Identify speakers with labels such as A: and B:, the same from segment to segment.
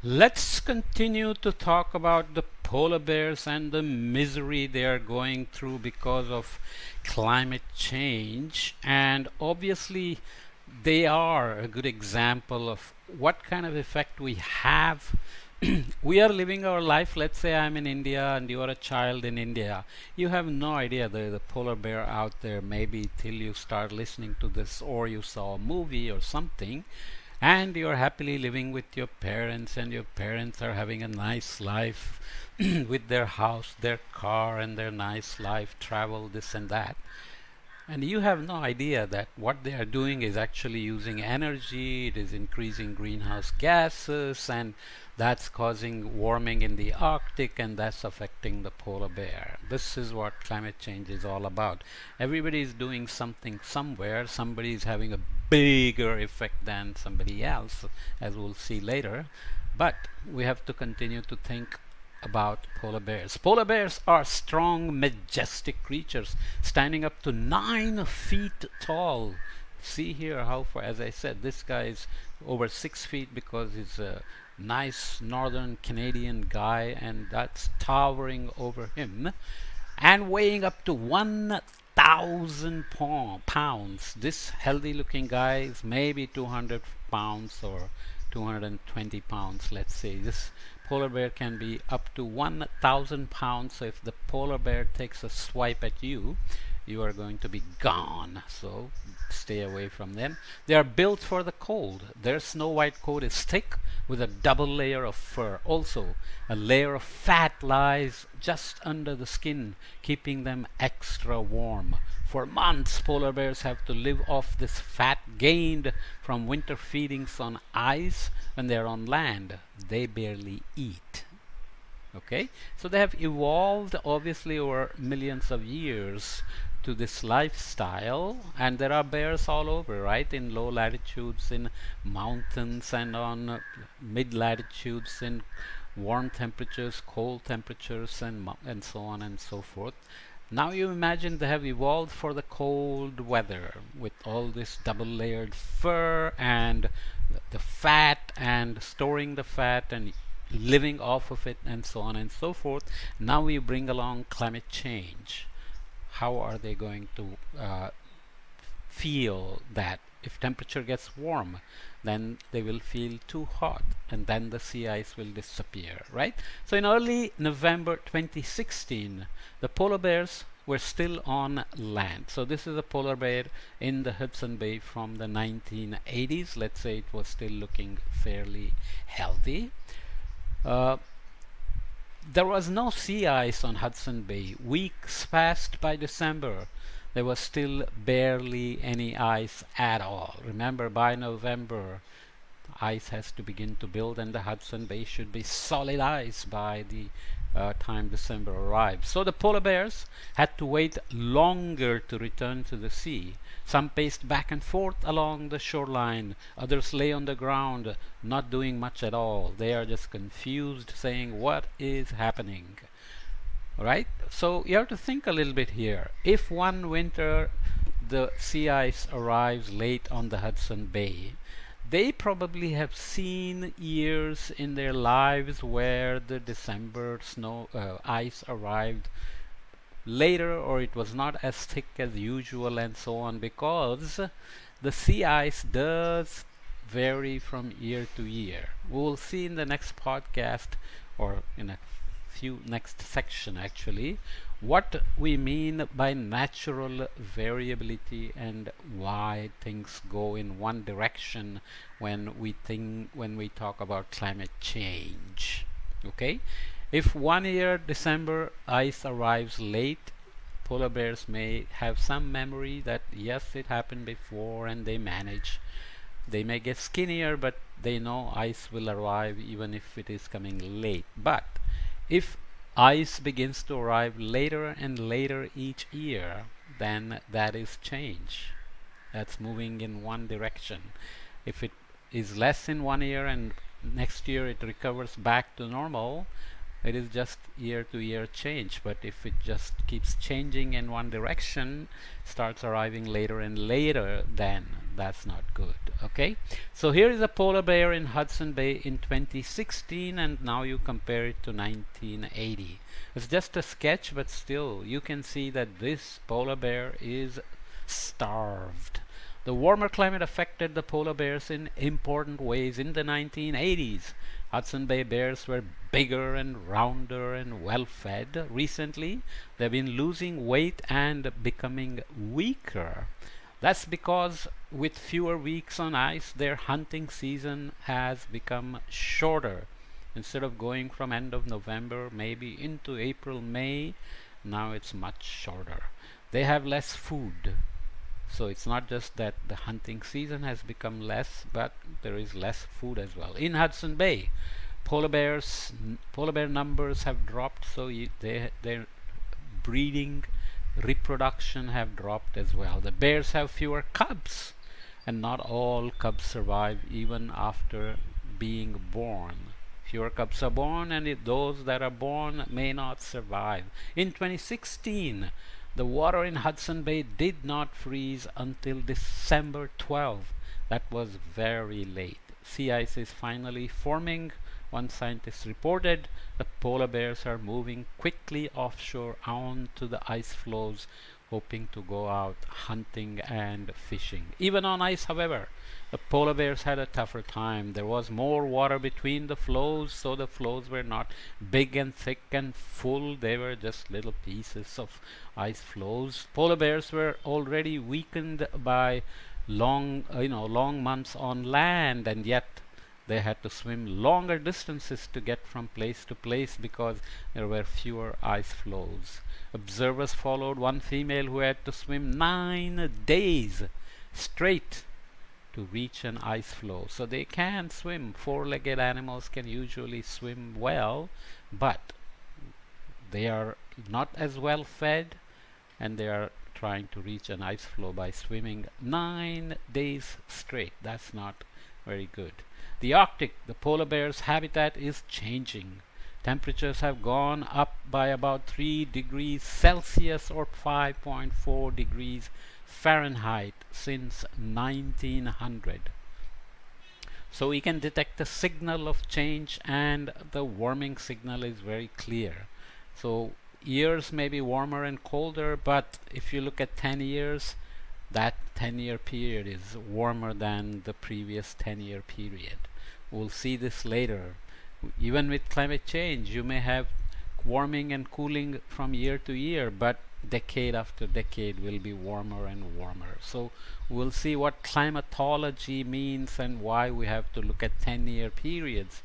A: Let's continue to talk about the polar bears and the misery they are going through because of climate change. And obviously, they are a good example of what kind of effect we have. We are living our life. Let's say I'm in India and you are a child in India. You have no idea there's a polar bear out there, maybe till you start listening to this or you saw a movie or something, and you're happily living with your parents, and your parents are having a nice life with their house, their car, and their nice life, travel, this and that. And you have no idea that what they are doing is actually using energy, it is increasing greenhouse gases, and that's causing warming in the Arctic, and that's affecting the polar bear. This is what climate change is all about. Everybody is doing something somewhere, somebody is having a bigger effect than somebody else, as we'll see later. But we have to continue to think about polar bears. Polar bears are strong, majestic creatures, standing up to 9 feet tall. See here how far, as I said, this guy is over 6 feet because he's a nice northern Canadian guy, and that's towering over him, and weighing up to 1,000 pounds. This healthy looking guy is maybe 200 pounds or 220 pounds, let's say. This polar bear can be up to 1,000 pounds. So if the polar bear takes a swipe at you, you are going to be gone. So stay away from them. They are built for the cold. Their snow white coat is thick with a double layer of fur. Also, a layer of fat lies just under the skin, keeping them extra warm. For months, polar bears have to live off this fat gained from winter feedings on ice. When they are on land, they barely eat. Okay, so they have evolved obviously over millions of years to this lifestyle, and there are bears all over, right? In low latitudes, in mountains, and on mid latitudes, in warm temperatures, cold temperatures, and so on and so forth. Now you imagine they have evolved for the cold weather with all this double layered fur and the fat, and storing the fat and living off of it, and so on and so forth. Now we bring along climate change. How are they going to feel that? If temperature gets warm, then they will feel too hot, and then the sea ice will disappear, right? So in early November 2016, the polar bears were still on land. So this is a polar bear in the Hudson Bay from the 1980s. Let's say it was still looking fairly healthy. Uh, there was no sea ice on Hudson Bay. Weeks passed by December. There was still barely any ice at all. Remember, by November, ice has to begin to build, and the Hudson Bay should be solid ice by the time December arrives. So the polar bears had to wait longer to return to the sea. Some paced back and forth along the shoreline. Others lay on the ground, not doing much at all. They are just confused, saying, "What is happening?" Right? So you have to think a little bit here. If one winter the sea ice arrives late on the Hudson Bay, they probably have seen years in their lives where the December snow ice arrived later, or it was not as thick as usual, and so on, because the sea ice does vary from year to year. We will see in the next podcast, or in a few next section actually, what we mean by natural variability and why things go in one direction when we talk about climate change. Okay, if one year December ice arrives late, polar bears may have some memory that yes, it happened before, and they manage. They may get skinnier, but they know ice will arrive even if it is coming late. But if ice begins to arrive later and later each year, then that is change. That's moving in one direction. If it is less in one year and next year it recovers back to normal, it is just year to year change. But if it just keeps changing in one direction, starts arriving later and later, then that's not good. Okay, so here is a polar bear in Hudson Bay in 2016, and now you compare it to 1980. It's just a sketch, but still you can see that this polar bear is starved. The warmer climate affected the polar bears in important ways in the 1980s. Hudson Bay bears were bigger and rounder and well fed. Recently, they've been losing weight and becoming weaker. That's because with fewer weeks on ice, their hunting season has become shorter. Instead of going from end of November maybe into April, May, now it's much shorter. They have less food. So it's not just that the hunting season has become less, but there is less food as well. In Hudson Bay, polar bear numbers have dropped, so their breeding, reproduction have dropped as well. The bears have fewer cubs, and not all cubs survive even after being born. Fewer cubs are born, and those that are born may not survive. In 2016, the water in Hudson Bay did not freeze until December 12. That was very late. Sea ice is finally forming. One scientist reported the polar bears are moving quickly offshore onto the ice floes, hoping to go out hunting and fishing. Even on ice, however, the polar bears had a tougher time. There was more water between the floes, so the floes were not big and thick and full. They were just little pieces of ice floes. Polar bears were already weakened by long months on land, and yet they had to swim longer distances to get from place to place because there were fewer ice floes. Observers followed one female who had to swim 9 days straight to reach an ice floe. So they can swim. Four-legged animals can usually swim well, but they are not as well fed, and they are trying to reach an ice floe by swimming 9 days straight. That's not very good. The Arctic, the polar bear's habitat, is changing. Temperatures have gone up by about 3 degrees Celsius or 5.4 degrees Fahrenheit since 1900. So we can detect a signal of change, and the warming signal is very clear. So years may be warmer and colder, but if you look at 10 years, that 10-year period is warmer than the previous 10-year period. We'll see this later. Even with climate change, you may have warming and cooling from year to year, but decade after decade will be warmer and warmer. So we'll see what climatology means and why we have to look at 10-year periods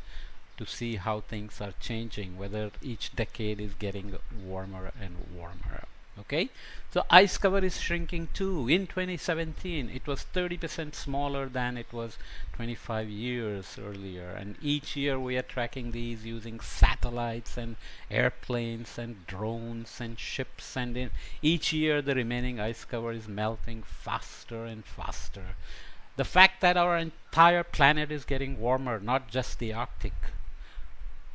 A: to see how things are changing, whether each decade is getting warmer and warmer. Okay, so ice cover is shrinking too. In 2017, it was 30% smaller than it was 25 years earlier, and each year we are tracking these using satellites and airplanes and drones and ships, and in each year the remaining ice cover is melting faster and faster. The fact that our entire planet is getting warmer, not just the Arctic.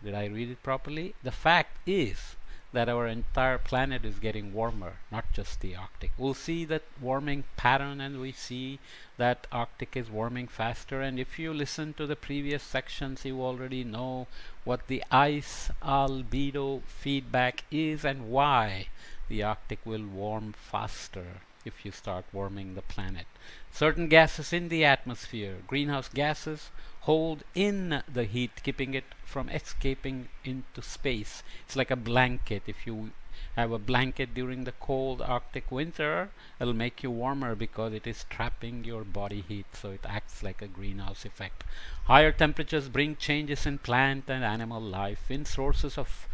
A: Did I read it properly? The fact is that our entire planet is getting warmer, not just the Arctic. We'll see that warming pattern, and we see that Arctic is warming faster. And if you listen to the previous sections, you already know what the ice albedo feedback is and why the Arctic will warm faster if you start warming the planet. Certain gases in the atmosphere, greenhouse gases, hold in the heat, keeping it from escaping into space. It's like a blanket. If you have a blanket during the cold Arctic winter, it'll make you warmer because it is trapping your body heat, so it acts like a greenhouse effect. Higher temperatures bring changes in plant and animal life, in sources of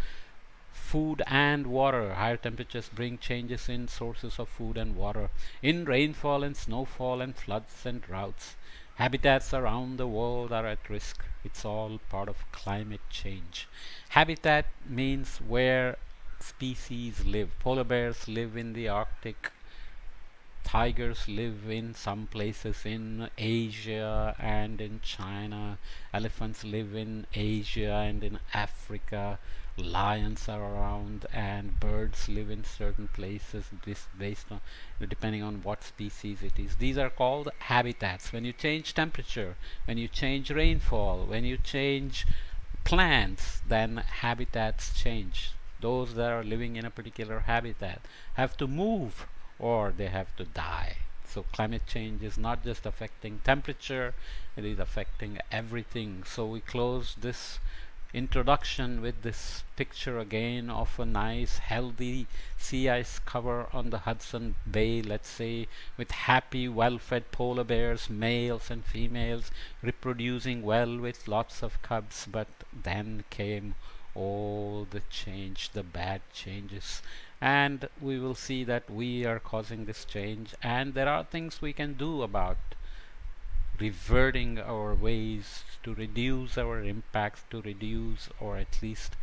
A: food and water. Higher temperatures bring changes in sources of food and water, in rainfall and snowfall and floods and droughts. Habitats around the world are at risk. It's all part of climate change. Habitat means where species live. Polar bears live in the Arctic. Tigers live in some places in Asia and in China. Elephants live in Asia and in Africa. Lions are around, and birds live in certain places. This based on, depending on what species it is. These are called habitats. When you change temperature, when you change rainfall, when you change plants, then habitats change. Those that are living in a particular habitat have to move or they have to die. So climate change is not just affecting temperature, it is affecting everything. So we close this introduction with this picture again of a nice healthy sea ice cover on the Hudson Bay, let's say, with happy well-fed polar bears, males and females, reproducing well with lots of cubs. But then came all the change, the bad changes, and we will see that we are causing this change, and there are things we can do about reverting our ways to reduce our impacts, to reduce or at least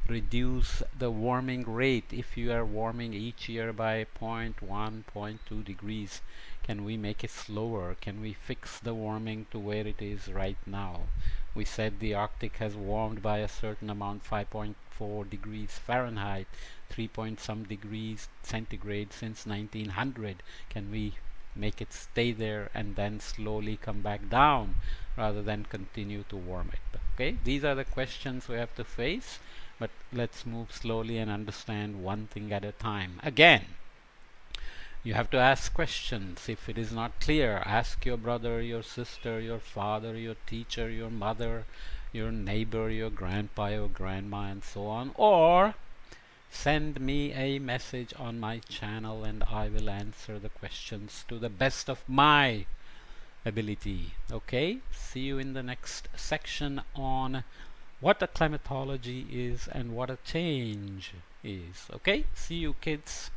A: reduce the warming rate. If you are warming each year by 0.1, 0.2 degrees, can we make it slower? Can we fix the warming to where it is right now? We said the Arctic has warmed by a certain amount, 5.4 degrees Fahrenheit, 3 point some degrees centigrade since 1900. Can we make it stay there and then slowly come back down rather than continue to warm it? Okay, these are the questions we have to face, but let's move slowly and understand one thing at a time. Again, you have to ask questions. If it is not clear, ask your brother, your sister, your father, your teacher, your mother, your neighbor, your grandpa, your grandma, and so on, or send me a message on my channel and I will answer the questions to the best of my ability. Okay, see you in the next section on what a climatology is and what a change is. Okay, see you kids.